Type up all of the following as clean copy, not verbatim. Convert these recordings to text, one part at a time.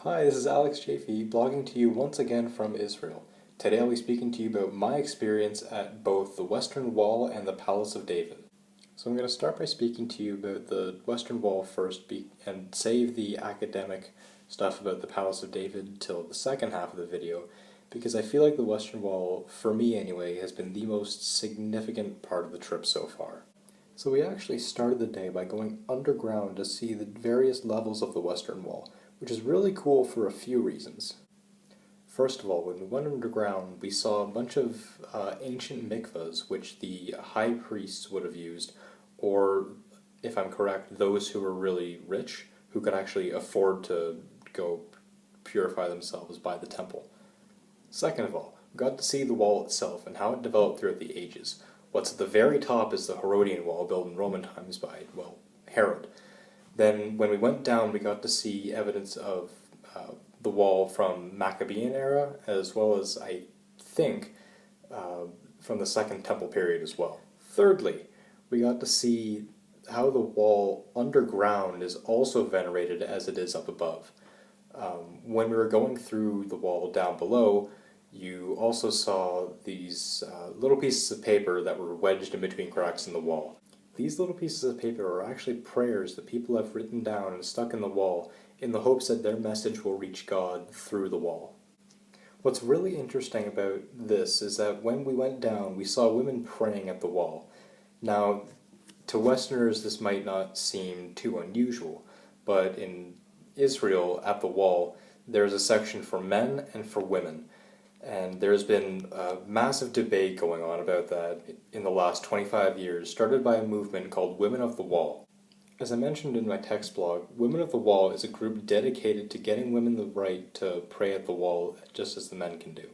Hi, this is Alex Chafee, blogging to you once again from Israel. Today I'll be speaking to you about my experience at both the Western Wall and the Palace of David. So I'm going to start by speaking to you about the Western Wall first and save the academic stuff about the Palace of David till the second half of the video, because I feel like the Western Wall, for me anyway, has been the most significant part of the trip so far. So we actually started the day by going underground to see the various levels of the Western Wall, which is really cool for a few reasons. First of all, when we went underground, we saw a bunch of ancient mikvahs, which the high priests would have used, or, if I'm correct, those who were really rich, who could actually afford to go purify themselves by the temple. Second of all, we got to see the wall itself and how it developed throughout the ages. What's at the very top is the Herodian wall, built in Roman times by, well, Herod. Then, when we went down, we got to see evidence of the wall from Maccabean era, as well as, I think, from the Second Temple period as well. Thirdly, we got to see how the wall underground is also venerated as it is up above. When we were going through the wall down below, you also saw these little pieces of paper that were wedged in between cracks in the wall. These little pieces of paper are actually prayers that people have written down and stuck in the wall in the hopes that their message will reach God through the wall. What's really interesting about this is that when we went down, we saw women praying at the wall. Now, to Westerners, this might not seem too unusual, but in Israel, at the wall, there's a section for men and for women. And there's been a massive debate going on about that in the last 25 years, started by a movement called Women of the Wall. As I mentioned in my text blog, Women of the Wall is a group dedicated to getting women the right to pray at the wall just as the men can do.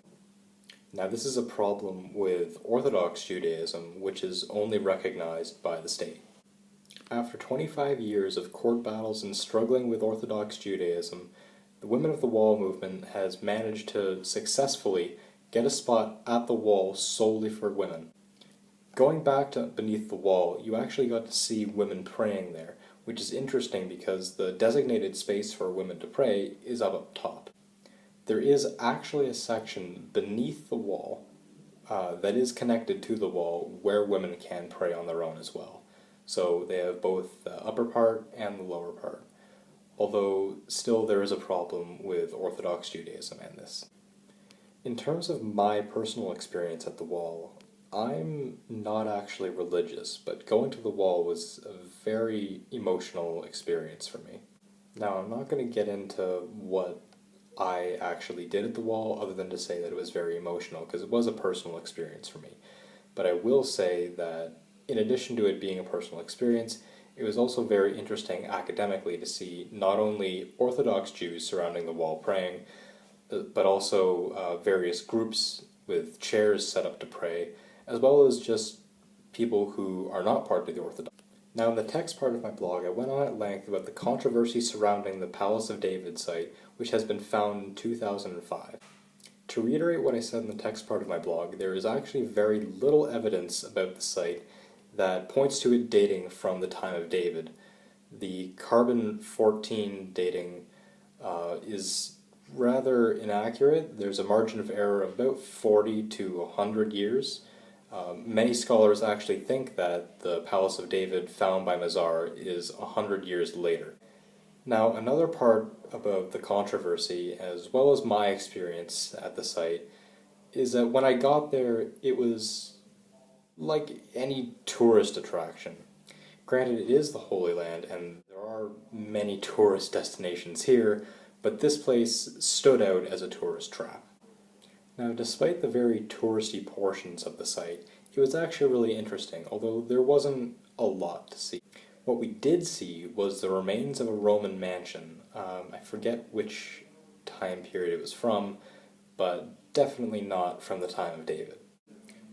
Now, this is a problem with Orthodox Judaism, which is only recognized by the state. After 25 years of court battles and struggling with Orthodox Judaism, the Women of the Wall movement has managed to successfully get a spot at the wall solely for women. Going back to beneath the wall, you actually got to see women praying there, which is interesting because the designated space for women to pray is up top. There is actually a section beneath the wall that is connected to the wall where women can pray on their own as well. So they have both the upper part and the lower part. Although still there is a problem with Orthodox Judaism and this. In terms of my personal experience at the wall, I'm not actually religious, but going to the wall was a very emotional experience for me. Now, I'm not going to get into what I actually did at the wall, other than to say that it was very emotional, because it was a personal experience for me. But I will say that, in addition to it being a personal experience, it was also very interesting academically to see not only Orthodox Jews surrounding the wall praying, but also various groups with chairs set up to pray, as well as just people who are not part of the Orthodox. Now, in the text part of my blog, I went on at length about the controversy surrounding the Palace of David site, which has been found in 2005. To reiterate what I said in the text part of my blog, there is actually very little evidence about the site that points to it dating from the time of David. The carbon-14 dating is rather inaccurate. There's a margin of error of about 40 to 100 years. Many scholars actually think that the Palace of David found by Mazar is 100 years later. Now, another part about the controversy, as well as my experience at the site, is that when I got there, it was like any tourist attraction. Granted, it is the Holy Land, and there are many tourist destinations here, but this place stood out as a tourist trap. Now, despite the very touristy portions of the site, it was actually really interesting, although there wasn't a lot to see. What we did see was the remains of a Roman mansion. I forget which time period it was from, but definitely not from the time of David.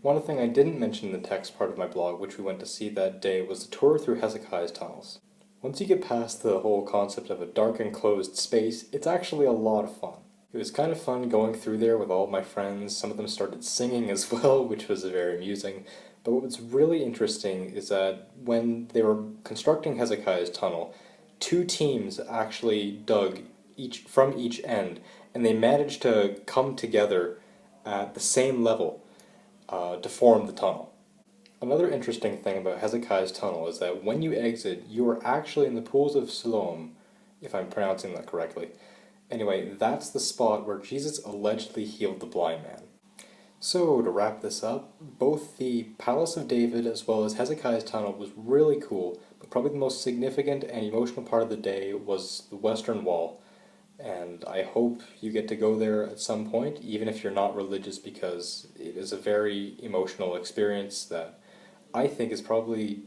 One thing I didn't mention in the text part of my blog, which we went to see that day, was the tour through Hezekiah's tunnels. Once you get past the whole concept of a dark enclosed space, it's actually a lot of fun. It was kind of fun going through there with all of my friends. Some of them started singing as well, which was very amusing. But what's really interesting is that when they were constructing Hezekiah's tunnel, two teams actually dug from each end, and they managed to come together at the same level to form the tunnel. Another interesting thing about Hezekiah's tunnel is that when you exit, you are actually in the pools of Siloam, if I'm pronouncing that correctly. Anyway, that's the spot where Jesus allegedly healed the blind man. So, to wrap this up, both the Palace of David as well as Hezekiah's tunnel was really cool, but probably the most significant and emotional part of the day was the Western Wall. And I hope you get to go there at some point, even if you're not religious, because it is a very emotional experience that I think is probably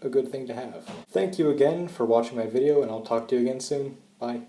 a good thing to have. Thank you again for watching my video, and I'll talk to you again soon. Bye.